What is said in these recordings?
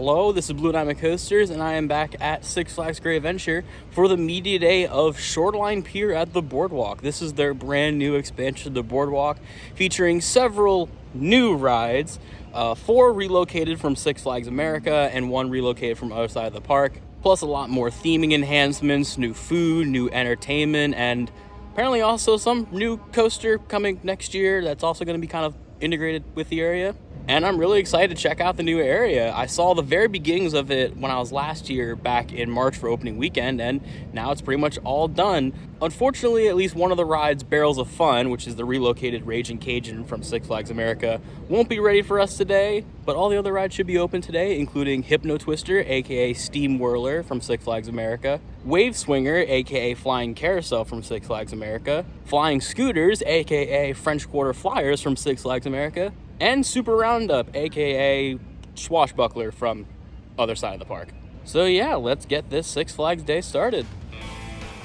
Hello, this is Blue Diamond Coasters, and I am back at Six Flags Great Adventure for the media day of Shoreline Pier at the Boardwalk. This is their brand new expansion of the Boardwalk, featuring several new rides, 4 relocated from Six Flags America and 1 relocated from the other side of the park, plus a lot more theming enhancements, new food, new entertainment, and apparently also some new coaster coming next year that's also going to be kind of integrated with the area. And I'm really excited to check out the new area. I saw the very beginnings of it when I was last year back in March for opening weekend, and now it's pretty much all done. Unfortunately, at least one of the rides, Barrels of Fun, which is the relocated Raging Cajun from Six Flags America, won't be ready for us today, but all the other rides should be open today, including Hypno Twister, aka Steam Whirler from Six Flags America, Wave Swinger, aka Flying Carousel from Six Flags America, Flying Scooters, aka French Quarter Flyers from Six Flags America, and Super Roundup, aka Swashbuckler from other side of the park. So yeah, let's get this Six Flags day started.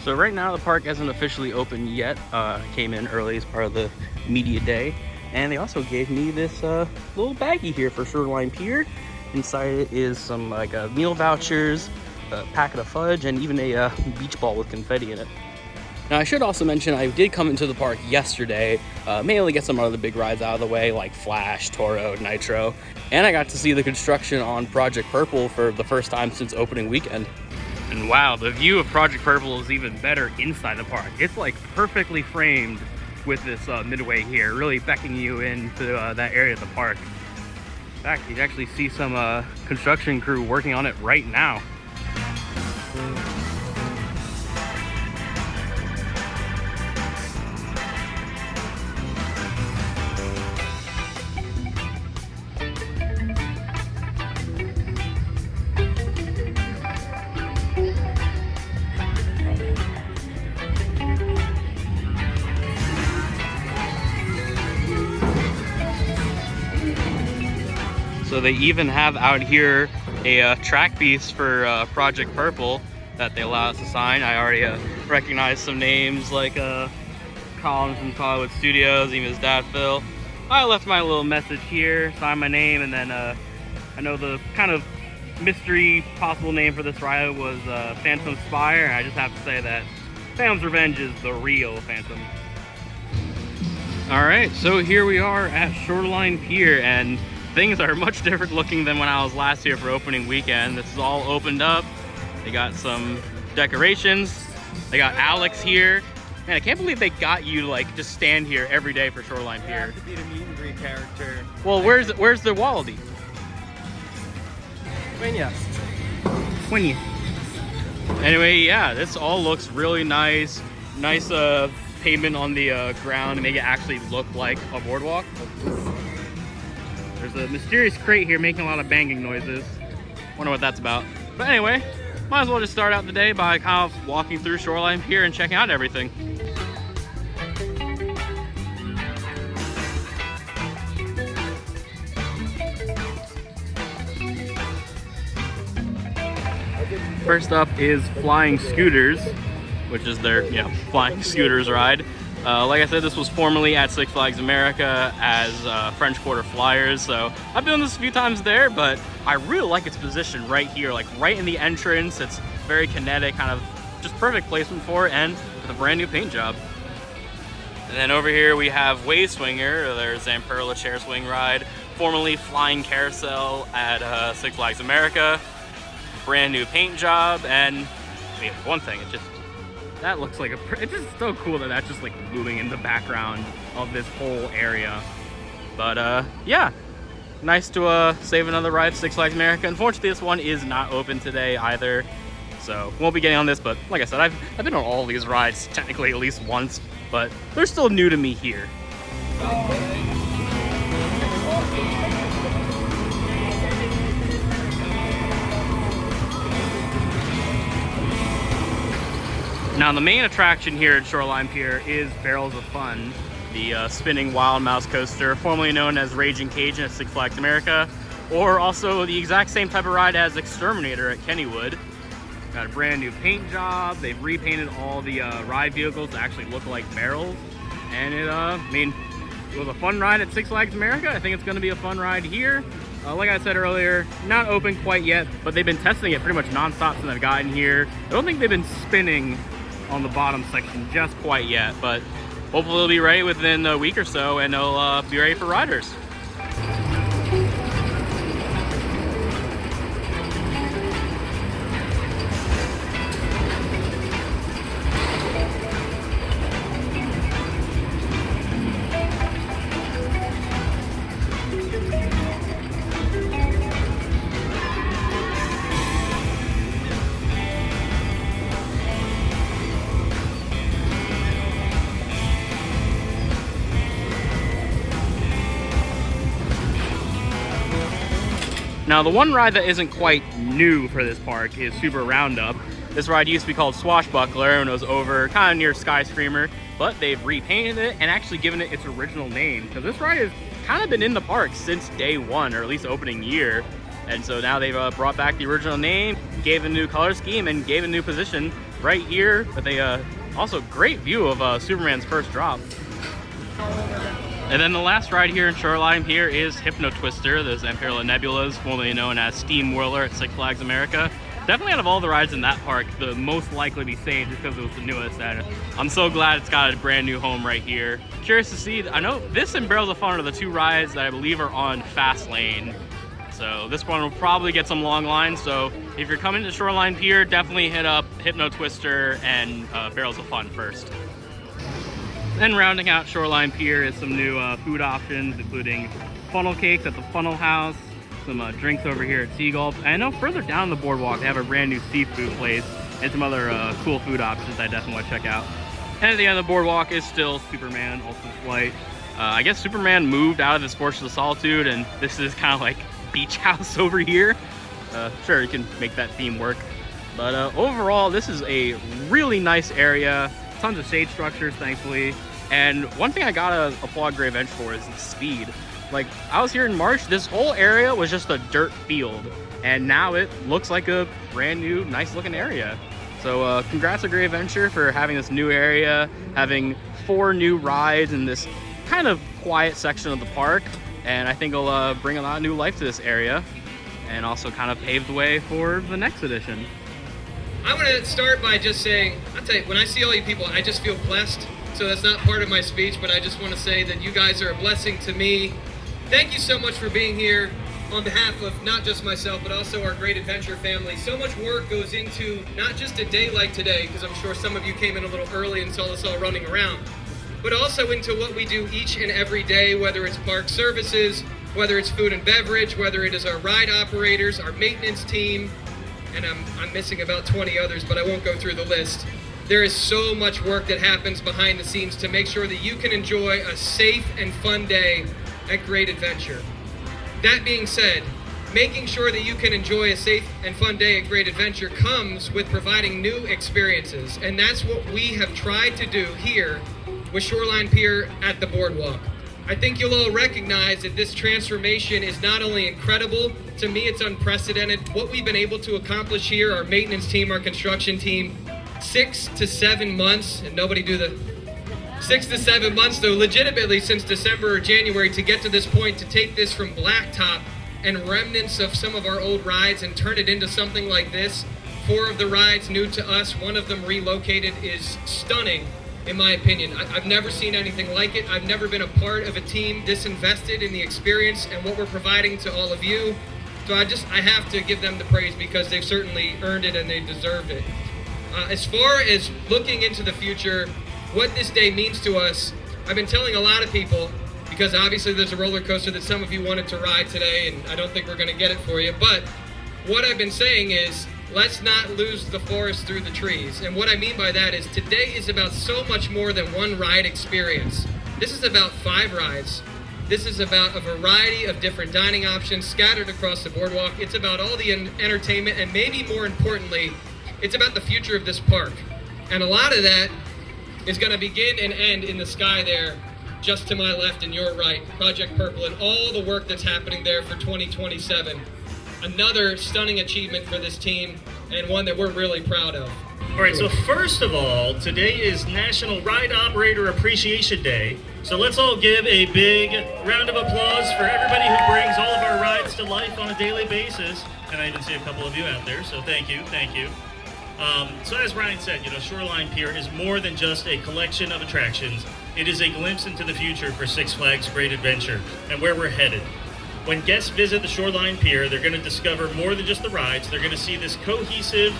So right now the park hasn't officially opened yet. Came in early as part of the media day, and they also gave me this little baggie here for Shoreline Pier. Inside it is some meal vouchers, a packet of fudge, and even a beach ball with confetti in it. Now, I should also mention I did come into the park yesterday, mainly get some of the big rides out of the way, like Flash, Toro, Nitro, and I got to see the construction on Project Purple for the first time since opening weekend. And wow, the view of Project Purple is even better inside the park. It's like perfectly framed with this midway here, really beckoning you into that area of the park. In fact, you can actually see some construction crew working on it right now. So they even have out here a track piece for Project Purple that they allow us to sign. I already recognize some names like Colin from Hollywood Studios, even his dad Phil. I left my little message here, signed my name, and then I know the kind of mystery possible name for this ride was Phantom Spire, and I just have to say that Phantom's Revenge is the real Phantom. Alright, so here we are at Shoreline Pier, and things are much different looking than when I was last here for opening weekend. This is all opened up. They got some decorations. They got Alex here. Man, I can't believe they got you to like just stand here every day for Shoreline Pier. I have to be the meet and greet character. Well, where's the Wallaby? When you. Anyway, yeah, this all looks really nice. Nice pavement on the ground to make it actually look like a boardwalk. There's a mysterious crate here making a lot of banging noises. Wonder what that's about. But anyway, might as well just start out the day by kind of walking through Shoreline Pier and checking out everything. First up is Flying Scooters, which is their Flying Scooters ride. Like I said, this was formerly at Six Flags America as French Quarter Flyers, so I've done this a few times there, but I really like its position right here, like right in the entrance. It's very kinetic, kind of just perfect placement for it, and with a brand new paint job. And then over here we have Wave Swinger, their Zamperla chair swing ride, formerly Flying Carousel at Six Flags America. Brand new paint job, and I mean, one thing, that looks like it's just so cool that that's just like moving in the background of this whole area. But yeah, nice to save another ride at Six Flags America. Unfortunately, this one is not open today either, so won't be getting on this. But like I said, I've been on all these rides technically at least once, but they're still new to me here. Now, the main attraction here at Shoreline Pier is Barrels of Fun, the spinning wild mouse coaster, formerly known as Raging Cajun at Six Flags America, or also the exact same type of ride as Exterminator at Kennywood. Got a brand new paint job. They've repainted all the ride vehicles to actually look like barrels, and it was a fun ride at Six Flags America. I think it's going to be a fun ride here. Like I said earlier, not open quite yet, but they've been testing it pretty much nonstop since I've gotten here. I don't think they've been spinning on the bottom section just quite yet, but hopefully it'll be ready within a week or so, and it'll be ready for riders. Now, the one ride that isn't quite new for this park is Super Roundup. This ride used to be called Swashbuckler and it was over kind of near Skyscreamer, but they've repainted it and actually given it its original name, because this ride has kind of been in the park since day one, or at least opening year. And so now they've brought back the original name, gave a new color scheme, and gave a new position right here with a also great view of Superman's first drop. And then the last ride here in Shoreline Pier is Hypno Twister. Those Imperial Nebulas, formerly known as Steam Whirler at Six Flags America. Definitely out of all the rides in that park, the most likely to be saved just because it was the newest. And I'm so glad it's got a brand new home right here. Curious to see, I know this and Barrels of Fun are the two rides that I believe are on Fast Lane. So this one will probably get some long lines. So if you're coming to Shoreline Pier, definitely hit up Hypno Twister and Barrels of Fun first. Then rounding out Shoreline Pier is some new food options, including funnel cakes at the Funnel House, some drinks over here at Seagull. And I know further down the boardwalk they have a brand new seafood place and some other cool food options I definitely want to check out. And at the end of the boardwalk is still Superman Ultimate Flight. I guess Superman moved out of his Fortress of Solitude, and this is kind of like beach house over here. Sure, you can make that theme work. But overall, this is a really nice area. Tons of shade structures, thankfully. And one thing I gotta applaud Gray Bench for is the speed. Like, I was here in March, this whole area was just a dirt field, and now it looks like a brand new, nice looking area. So congrats to Gray Venture for having this new area, having 4 new rides in this kind of quiet section of the park, and I think it'll bring a lot of new life to this area, and also kind of pave the way for the next edition. I want to start by just saying, I'll tell you, when I see all you people, I just feel blessed. So that's not part of my speech, but I just want to say that you guys are a blessing to me. Thank you so much for being here on behalf of not just myself, but also our Great Adventure family. So much work goes into not just a day like today, because I'm sure some of you came in a little early and saw us all running around, but also into what we do each and every day, whether it's park services, whether it's food and beverage, whether it is our ride operators, our maintenance team, and I'm missing about 20 others, but I won't go through the list. There is so much work that happens behind the scenes to make sure that you can enjoy a safe and fun day at Great Adventure. That being said, making sure that you can enjoy a safe and fun day at Great Adventure comes with providing new experiences, and that's what we have tried to do here with Shoreline Pier at the Boardwalk. I think you'll all recognize that this transformation is not only incredible, to me it's unprecedented. What we've been able to accomplish here, our maintenance team, our construction team, 6 to 7 months, and nobody do the 6 to 7 months though, legitimately since December or January, to get to this point, to take this from blacktop and remnants of some of our old rides and turn it into something like this. 4 of the rides new to us, 1 of them relocated, is stunning. In my opinion, I've never seen anything like it. I've never been a part of a team this invested in the experience and what we're providing to all of you. So I have to give them the praise because they've certainly earned it and they deserved it. As far as looking into the future, what this day means to us, I've been telling a lot of people, because obviously there's a roller coaster that some of you wanted to ride today, and I don't think we're going to get it for you, but what I've been saying is, let's not lose the forest through the trees. And what I mean by that is today is about so much more than one ride experience. This is about 5 rides. This is about a variety of different dining options scattered across the boardwalk. It's about all the entertainment, and maybe more importantly, it's about the future of this park. And a lot of that is going to begin and end in the sky there, just to my left and your right, Project Purple, and all the work that's happening there for 2027. Another stunning achievement for this team, and one that we're really proud of. All right, so first of all, today is National Ride Operator Appreciation Day. So let's all give a big round of applause for everybody who brings all of our rides to life on a daily basis. And I even see a couple of you out there, so thank you, thank you. So as Ryan said, you know, Shoreline Pier is more than just a collection of attractions. It is a glimpse into the future for Six Flags Great Adventure and where we're headed. When guests visit the Shoreline Pier, they're going to discover more than just the rides. They're going to see this cohesive,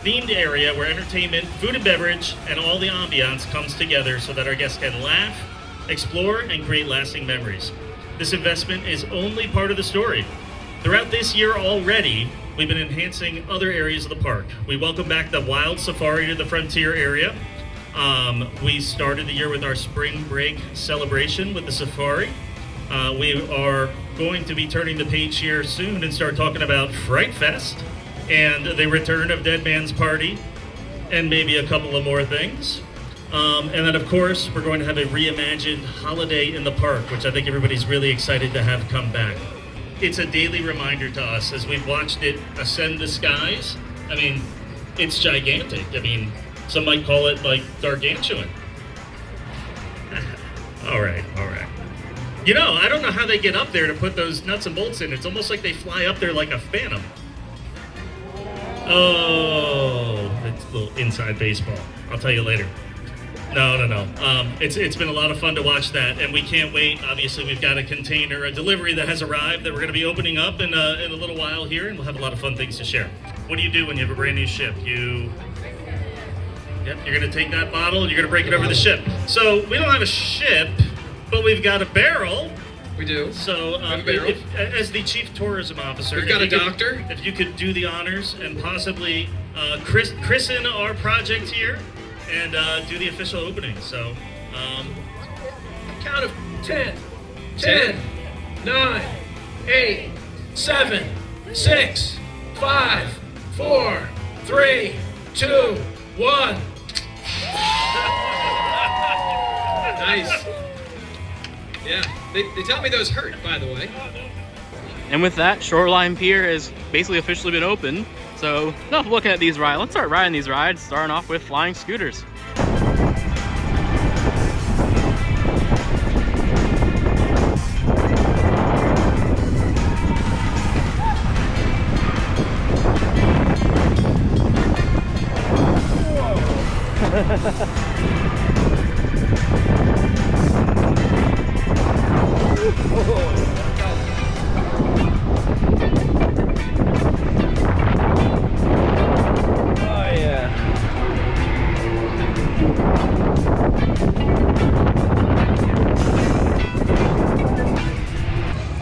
themed area where entertainment, food and beverage, and all the ambiance comes together so that our guests can laugh, explore, and create lasting memories. This investment is only part of the story. Throughout this year already, we've been enhancing other areas of the park. We welcome back the Wild Safari to the Frontier area. We started the year with our spring break celebration with the Safari. We are going to be turning the page here soon and start talking about Fright Fest and the return of Dead Man's Party and maybe a couple of more things. And then, of course, we're going to have a reimagined holiday in the park, which I think everybody's really excited to have come back. It's a daily reminder to us as we've watched it ascend the skies. I mean, it's gigantic. I mean, some might call it like gargantuan. All right. You know, I don't know how they get up there to put those nuts and bolts in. It's almost like they fly up there like a phantom. Oh, it's a little inside baseball. I'll tell you later. No. It's been a lot of fun to watch that, and we can't wait. Obviously, we've got a delivery that has arrived that we're going to be opening up in a little while here, and we'll have a lot of fun things to share. What do you do when you have a brand new ship? You're going to take that bottle and you're going to break it over the ship. So we don't have a ship, but we've got a barrel. We do. So as the chief tourism officer, we've got a doctor. If you could do the honors and possibly christen our project here and do the official opening. So count of 10, 9, 8, 7, 6, 5, 4, 3, 2, 1. Nice. Yeah, they tell me those hurt, by the way. And with that, Shoreline Pier has basically officially been open. So enough looking at these rides. Let's start riding these rides, starting off with flying scooters.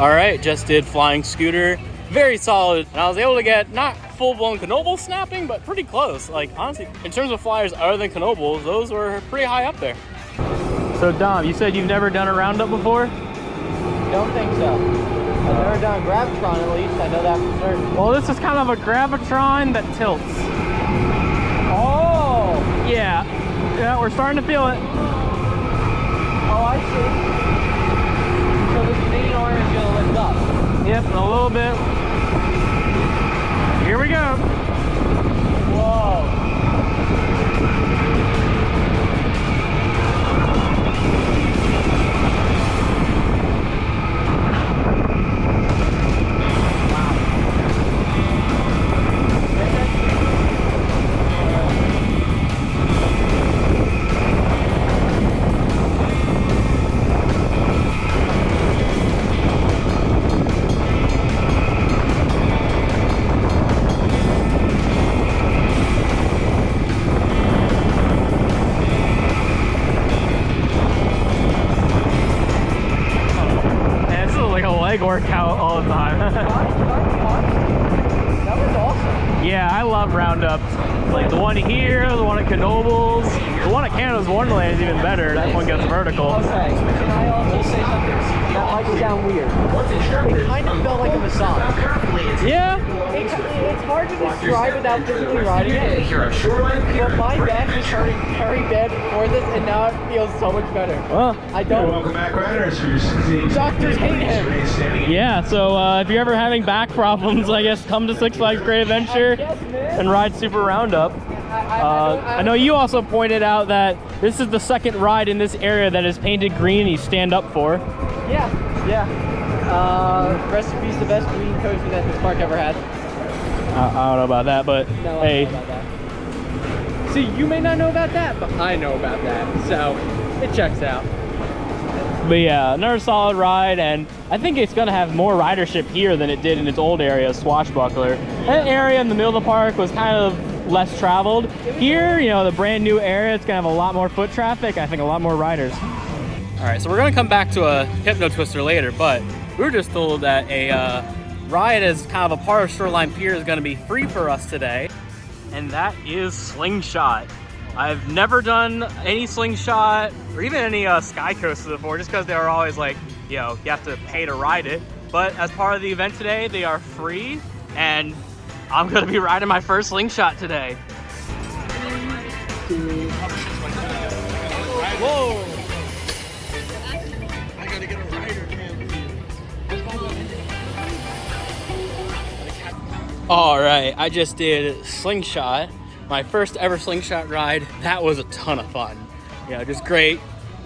All right, just did flying scooter, very solid. And I was able to get not full-blown Knoebel snapping, but pretty close. Like honestly, in terms of flyers other than Knoebels, those were pretty high up there. So Dom, you said you've never done a roundup before? Don't think so. I've never done a Gravitron at least, I know that for certain. Well, this is kind of a Gravitron that tilts. Oh! Yeah, we're starting to feel it. Oh, I see. So this main arm is gonna lift up. Yep, a little bit. Here we go. Whoa. Leg workout all the time. That was awesome. Yeah, I love roundups. Like the one here, the one at Knoebels, the one at Canada's Wonderland is even better. That one gets vertical. Okay, can I also say something? That might sound weird. It kind of felt like a massage. Yeah. It's hard to describe without physically riding it. But my back was hurting very bad before this, and now it feels so much better. Well, I don't. Welcome back, riders. Doctors hate him. Yeah, so if you're ever having back problems, I guess come to Six Flags Great Adventure and ride Super Roundup. I know you also pointed out that this is the second ride in this area that is painted green and you stand up for. Yeah. Rest in peace, the best green coaster that this park ever had. I don't know about that, but No, hey. I don't know about that. See, you may not know about that, but I know about that, so it checks out. But yeah, another solid ride, and I think it's gonna have more ridership here than it did in its old area, Swashbuckler. That area in the middle of the park was kind of less traveled. Here, you know, the brand new area, it's gonna have a lot more foot traffic. I think a lot more riders. All right, so we're gonna come back to a Hypno Twister later, but we were just told that a ride as kind of a part of Shoreline Pier is gonna be free for us today, and that is Slingshot. I've never done any Slingshot or even any sky coasters before, just because they were always like, you know, you have to pay to ride it. But as part of the event today, they are free, and I'm gonna be riding my first Slingshot today. Whoa! I gotta get a rider cam. All right, I just did Slingshot, my first ever Slingshot ride. That was a ton of fun. You know, just great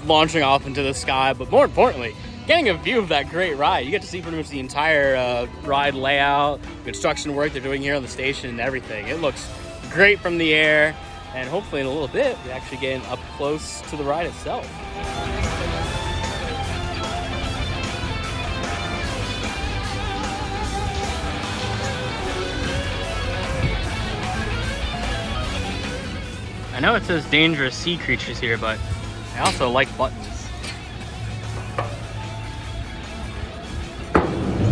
launching off into the sky, but more importantly, getting a view of that great ride. You get to see pretty much the entire ride layout, construction work they're doing here on the station and everything. It looks great from the air, and hopefully in a little bit, we're actually getting up close to the ride itself. I know it says dangerous sea creatures here, but I also like buttons.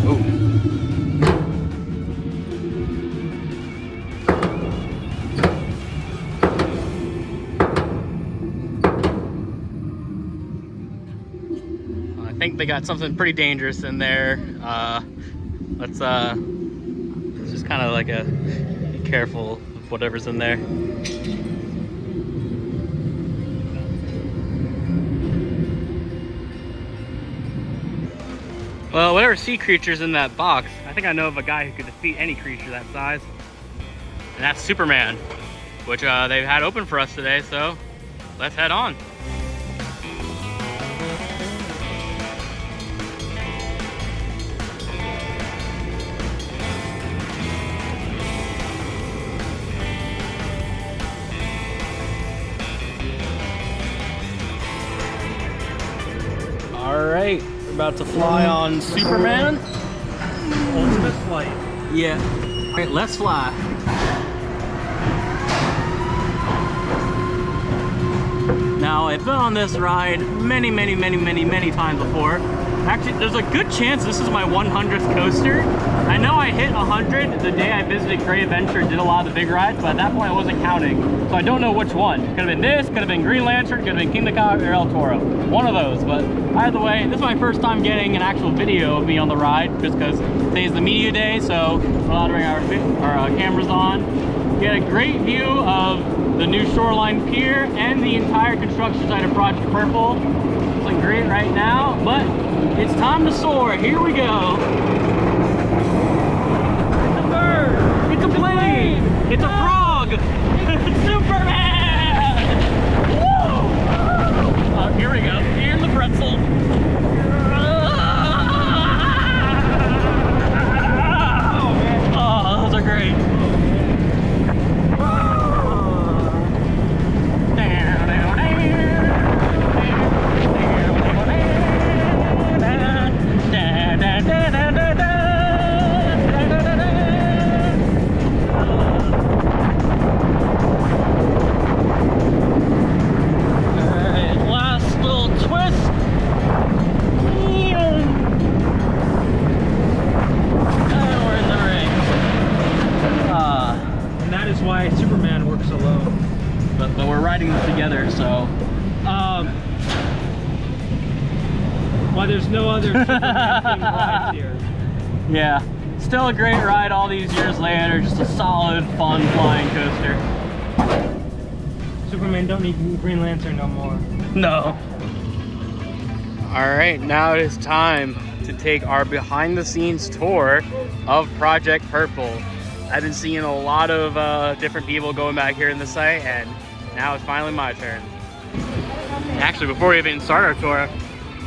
Ooh. I think they got something pretty dangerous in there. Let's just kind of like be careful of whatever's in there. Well, whatever sea creature's in that box, I think I know of a guy who could defeat any creature that size. And that's Superman, which they've had open for us today, so let's head on. All right. About to fly on Superman. Ultimate flight. Yeah. All right, let's fly. Now, I've been on this ride many times before. Actually, there's a good chance this is my 100th coaster. I know I hit 100 the day I visited Great Adventure and did a lot of the big rides, but at that point I wasn't counting. So I don't know which one. Could have been this, could have been Green Lantern, could have been King of the Cog or El Toro. One of those, but either way, this is my first time getting an actual video of me on the ride, just because today's the media day, so we're allowed to bring our cameras on. Get a great view of the new Shoreline Pier and the entire construction site of Project Purple. It's looking great right now, but it's time to soar. Here we go. It's a bird. It's a plane. It's a frog. It's Superman. Woo! Here we go. Here's the pretzel. Oh, those are great. Superman works alone. But we're riding this together, so. Why there's no other Superman rides here. Yeah, still a great ride all these years later. Just a solid, fun flying coaster. Superman don't need Green Lantern no more. No. All right, now it is time to take our behind-the-scenes tour of Project Purple. I've been seeing a lot of different people going back here in the site, and now it's finally my turn. Actually, before we even start our tour,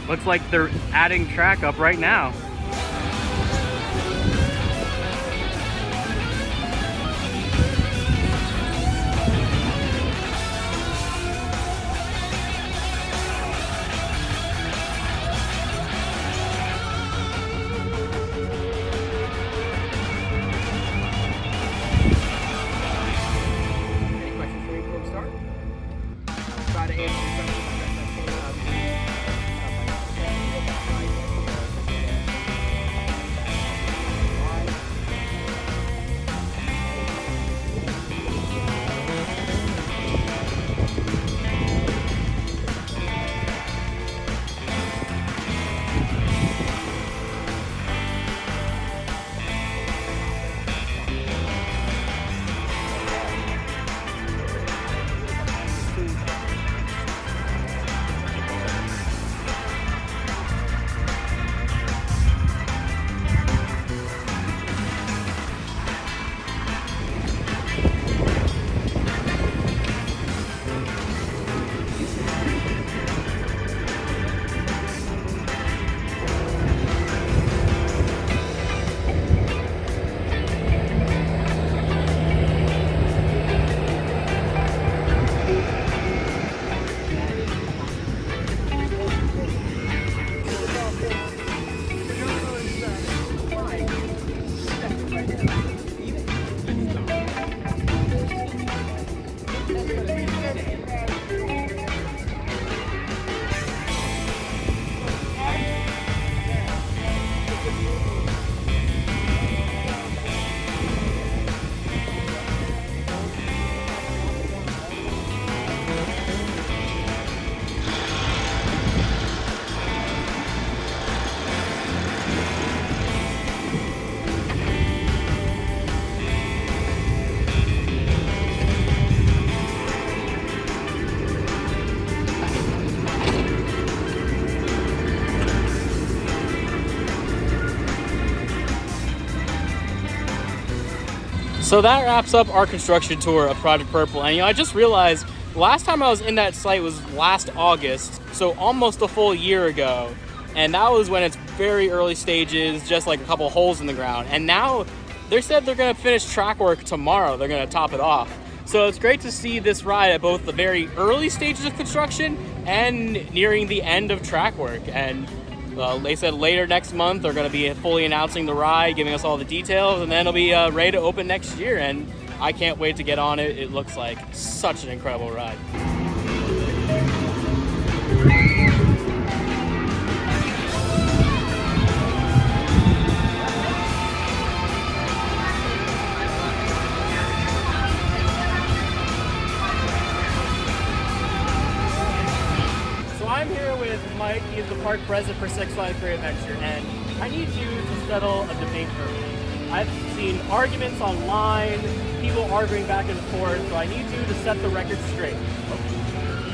looks like they're adding track up right now. So that wraps up our construction tour of Project Purple. And I just realized the last time I was in that site was last August, so almost a full year ago. And that was when it's very early stages, just like a couple holes in the ground. And now they said they're gonna finish track work tomorrow. They're gonna top it off. So it's great to see this ride at both the very early stages of construction and nearing the end of track work. And they said later next month they're going to be fully announcing the ride, giving us all the details, and then it'll be ready to open next year. And I can't wait to get on it. It looks like such an incredible ride. I'm here with Mike. He's the park president for Six Flags Great Adventure, and I need you to settle a debate for me. I've seen arguments online, people arguing back and forth, so I need you to set the record straight.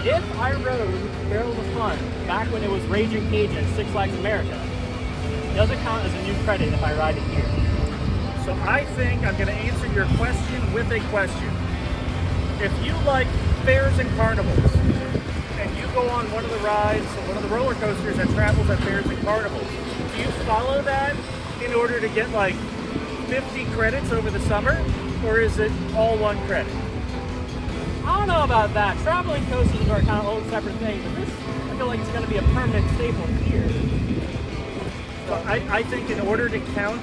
If I rode Barrels of Fun back when it was Raging Cage at Six Flags America, does it count as a new credit if I ride it here? So I think I'm going to answer your question with a question. If you like fairs and carnivals, and you go on one of the rides, one of the roller coasters that travels at fairs and carnivals, do you follow that in order to get like 50 credits over the summer, or is it all one credit? I don't know about that. Traveling coasters are kind of own separate things, but this, I feel like it's going to be a permanent staple here. So I think in order to count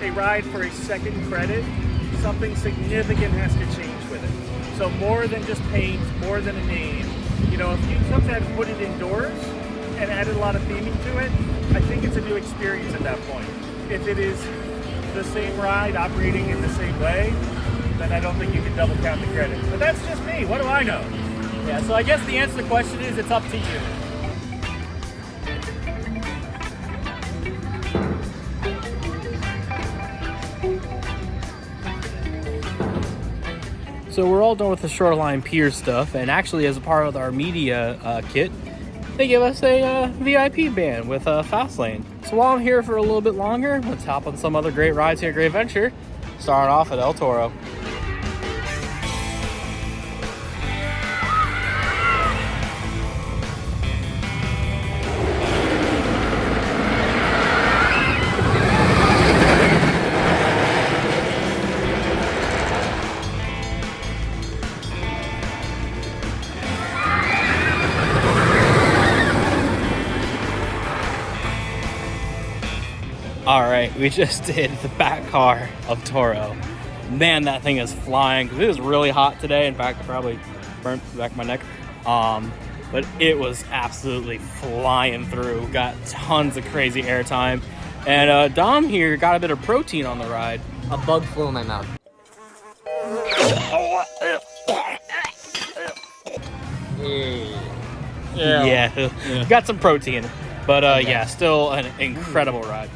a ride for a second credit, something significant has to change with it. So more than just paint, more than a name. You know, if you sometimes put it indoors and added a lot of theming to it, I think it's a new experience at that point. If it is the same ride operating in the same way, then I don't think you can double count the credit. But that's just me. What do I know? Yeah, so I guess the answer to the question is it's up to you. So we're all done with the Shoreline Pier stuff, and actually as a part of our media kit, they give us a VIP band with a fast lane. So while I'm here for a little bit longer, let's hop on some other great rides here at Great Adventure, Starting off at El Toro. All right, we just did the back car of Toro. Man, that thing is flying because it was really hot today. In fact, I probably burnt the back of my neck. But it was absolutely flying through. Got tons of crazy airtime. And Dom here got a bit of protein on the ride. A bug flew in my mouth. Yeah. Got some protein. But yeah, still an incredible ride.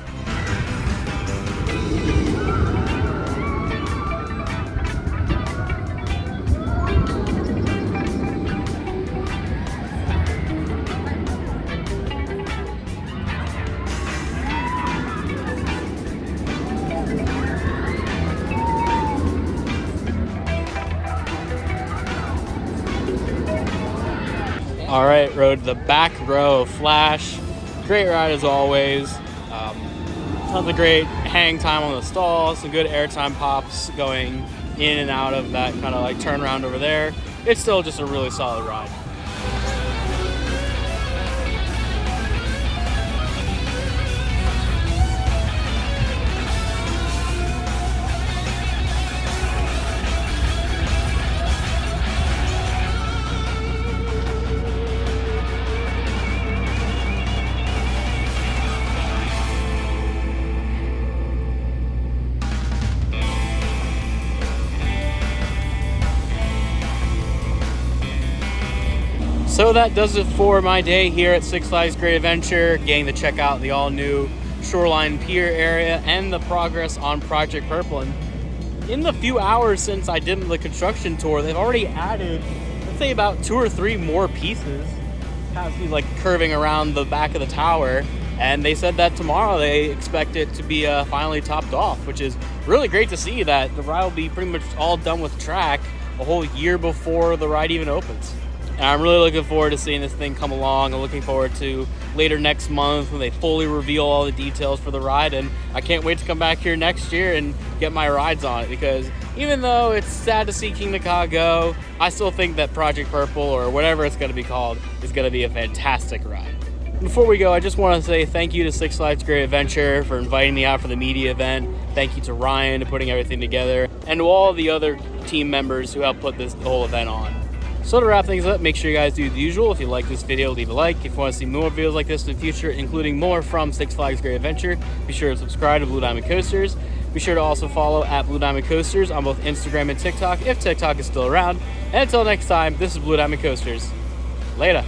All right, rode the back row of Flash. Great ride as always. Tons of great hang time on the stall, some good airtime pops going in and out of that kind of like turnaround over there. It's still just a really solid ride. So that does it for my day here at Six Flags Great Adventure, getting to check out the all-new Shoreline Pier area and the progress on Project Purple. And in the few hours since I did the construction tour, they've already added, let's say, about 2 or 3 more pieces. Has me like curving around the back of the tower, and they said that tomorrow they expect it to be finally topped off, which is really great to see that the ride will be pretty much all done with track a whole year before the ride even opens. And I'm really looking forward to seeing this thing come along. I'm looking forward to later next month when they fully reveal all the details for the ride. And I can't wait to come back here next year and get my rides on it, because even though it's sad to see King Ka go, I still think that Project Purple, or whatever it's going to be called, is going to be a fantastic ride. Before we go, I just want to say thank you to Six Flags Great Adventure for inviting me out for the media event. Thank you to Ryan for putting everything together, and to all the other team members who helped put this whole event on. So to wrap things up, make sure you guys do the usual. If you like this video, leave a like. If you want to see more videos like this in the future, including more from Six Flags Great Adventure, be sure to subscribe to Blue Diamond Coasters. Be sure to also follow at Blue Diamond Coasters on both Instagram and TikTok, if TikTok is still around. And until next time, this is Blue Diamond Coasters. Later.